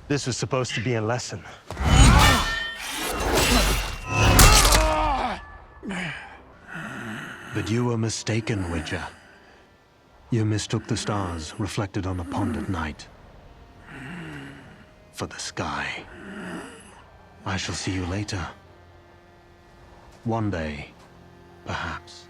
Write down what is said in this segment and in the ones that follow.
This was supposed to be a lesson. But you were mistaken, Witcher. You mistook the stars reflected on a pond at night for the sky. I shall see you later. One day, perhaps.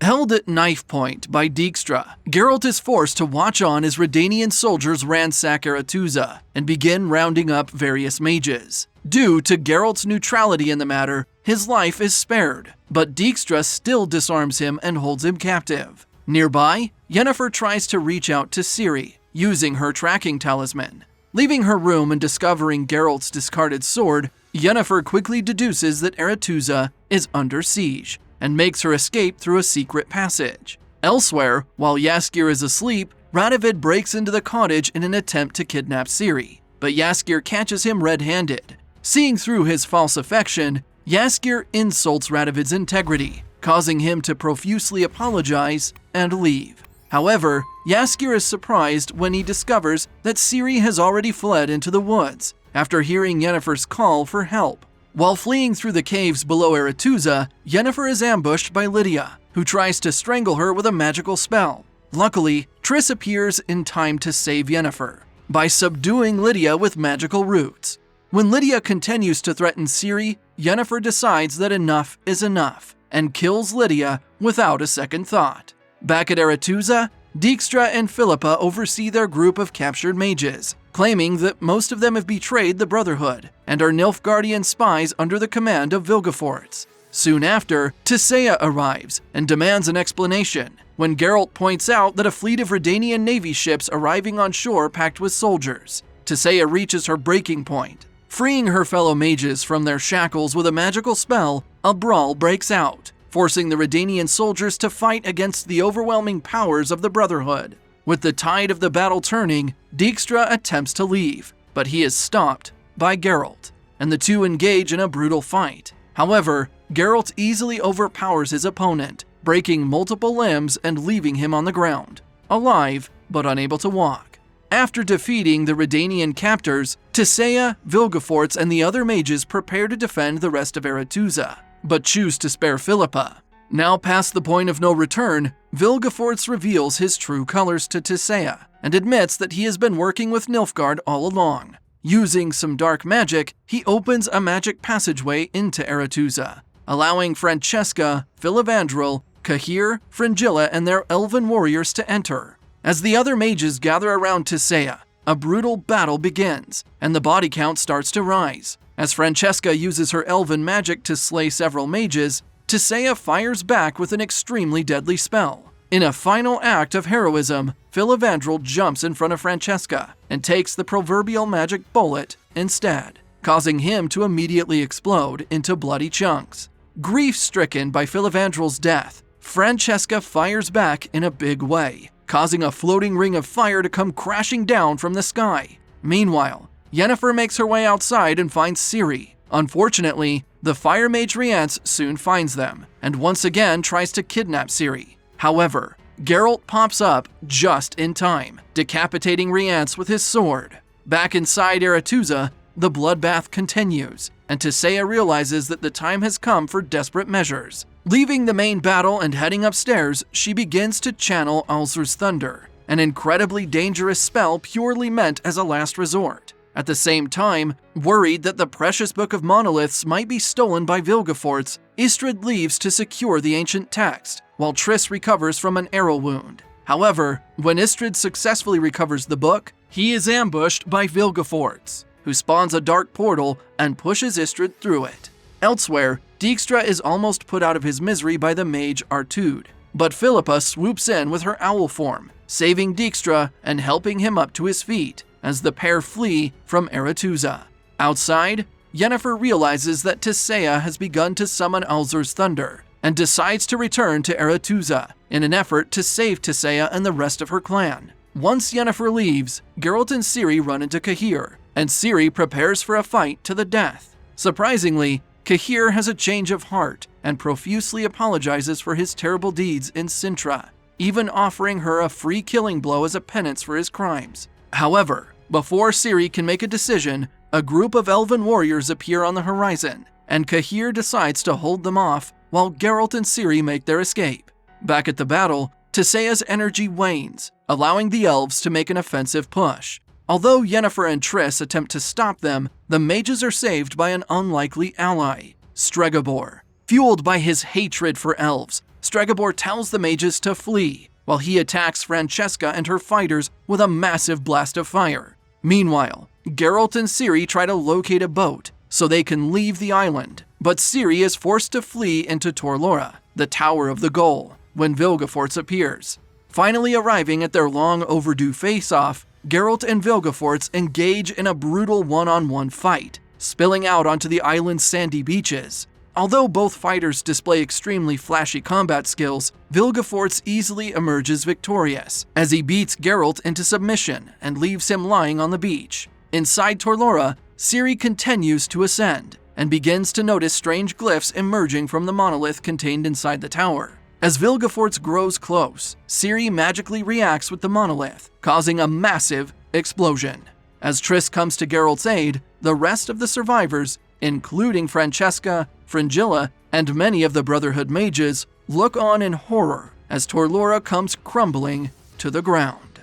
Held at knife point by Dijkstra, Geralt is forced to watch on as Redanian soldiers ransack 𝐒𝐿𝐴 and begin rounding up various mages. Due to Geralt's neutrality in the matter, his life is spared, but Dijkstra still disarms him and holds him captive. Nearby, Yennefer tries to reach out to Ciri, using her tracking talisman. Leaving her room and discovering Geralt's discarded sword, Yennefer quickly deduces that 𝐒𝐿𝐴 is under siege, and makes her escape through a secret passage. Elsewhere, while Jaskier is asleep, Radovid breaks into the cottage in an attempt to kidnap Ciri, but Jaskier catches him red-handed. Seeing through his false affection, Jaskier insults Radovid's integrity, causing him to profusely apologize and leave. However, Jaskier is surprised when he discovers that Ciri has already fled into the woods after hearing Yennefer's call for help. While fleeing through the caves below 𝐒𝐿𝐴, Yennefer is ambushed by Lydia, who tries to strangle her with a magical spell. Luckily, Triss appears in time to save Yennefer by subduing Lydia with magical roots. When Lydia continues to threaten Ciri, Yennefer decides that enough is enough and kills Lydia without a second thought. Back at 𝐒𝐿𝐴, Dijkstra and Philippa oversee their group of captured mages, claiming that most of them have betrayed the Brotherhood and are Nilfgaardian spies under the command of 𝐒𝐿𝐴. Soon after, 𝐒𝐿𝐴 arrives and demands an explanation, when Geralt points out that a fleet of Redanian navy ships arriving on shore packed with soldiers. 𝐒𝐿𝐴 reaches her breaking point. Freeing her fellow mages from their shackles with a magical spell, a brawl breaks out, forcing the Redanian soldiers to fight against the overwhelming powers of the Brotherhood. With the tide of the battle turning, Dijkstra attempts to leave, but he is stopped by Geralt, and the two engage in a brutal fight. However, Geralt easily overpowers his opponent, breaking multiple limbs and leaving him on the ground, alive but unable to walk. After defeating the Redanian captors, 𝐒𝐿𝐴, 𝐒𝐿𝐴, and the other mages prepare to defend the rest of 𝐒𝐿𝐴, but choose to spare Philippa. Now past the point of no return, 𝐒𝐿𝐴 reveals his true colors to 𝐒𝐿𝐴 and admits that he has been working with Nilfgaard all along. Using some dark magic, he opens a magic passageway into 𝐒𝐿𝐴, allowing Francesca, Filavandrel, Kahir, Fringilla, and their elven warriors to enter. As the other mages gather around 𝐒𝐿𝐴, a brutal battle begins, and the body count starts to rise. As Francesca uses her elven magic to slay several mages, 𝐒𝐿𝐴 fires back with an extremely deadly spell. In a final act of heroism, Filavandrel jumps in front of Francesca and takes the proverbial magic bullet instead, causing him to immediately explode into bloody chunks. Grief-stricken by Filavandrel's death, Francesca fires back in a big way, causing a floating ring of fire to come crashing down from the sky. Meanwhile, Yennefer makes her way outside and finds Ciri. Unfortunately, the fire mage Rience soon finds them, and once again tries to kidnap Ciri. However, Geralt pops up just in time, decapitating Rience with his sword. Back inside 𝐒𝐿𝐴, the bloodbath continues, and 𝐒𝐿𝐴 realizes that the time has come for desperate measures. Leaving the main battle and heading upstairs, she begins to channel 𝐒𝐿𝐴's thunder, an incredibly dangerous spell purely meant as a last resort. At the same time, worried that the precious Book of Monoliths might be stolen by 𝐒𝐿𝐴, Istredd leaves to secure the ancient text, while Triss recovers from an arrow wound. However, when Istredd successfully recovers the book, he is ambushed by 𝐒𝐿𝐴, who spawns a dark portal and pushes Istredd through it. Elsewhere, Dijkstra is almost put out of his misery by the mage Artude, but Philippa swoops in with her owl form, saving Dijkstra and helping him up to his feet as the pair flee from 𝐒𝐿𝐴. Outside, Yennefer realizes that 𝐒𝐿𝐴 has begun to summon 𝐒𝐿𝐴's thunder and decides to return to 𝐒𝐿𝐴 in an effort to save 𝐒𝐿𝐴 and the rest of her clan. Once Yennefer leaves, Geralt and Ciri run into Kahir, and Ciri prepares for a fight to the death. Surprisingly, Kahir has a change of heart and profusely apologizes for his terrible deeds in Cintra, even offering her a free killing blow as a penance for his crimes. However, before Ciri can make a decision, a group of elven warriors appear on the horizon, and Kahir decides to hold them off while Geralt and Ciri make their escape. Back at the battle, Tissaya's energy wanes, allowing the elves to make an offensive push. Although Yennefer and Triss attempt to stop them, the mages are saved by an unlikely ally, Stregobor. Fueled by his hatred for elves, Stregobor tells the mages to flee, while he attacks Francesca and her fighters with a massive blast of fire. Meanwhile, Geralt and Ciri try to locate a boat so they can leave the island, but Ciri is forced to flee into Torlora, the Tower of the Goal, when Vilgefortz appears. Finally arriving at their long overdue face-off, Geralt and Vilgefortz engage in a brutal one-on-one fight, spilling out onto the island's sandy beaches. Although both fighters display extremely flashy combat skills, Vilgefortz easily emerges victorious, as he beats Geralt into submission and leaves him lying on the beach. Inside Torlora, Ciri continues to ascend, and begins to notice strange glyphs emerging from the monolith contained inside the tower. As Vilgefortz grows close, Ciri magically reacts with the monolith, causing a massive explosion. As Triss comes to Geralt's aid, the rest of the survivors, including Francesca, Fringilla, and many of the Brotherhood mages, look on in horror as Torlora comes crumbling to the ground.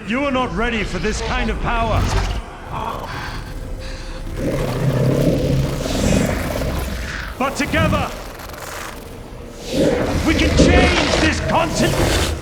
You are not ready for this kind of power. But together, we can change this continent!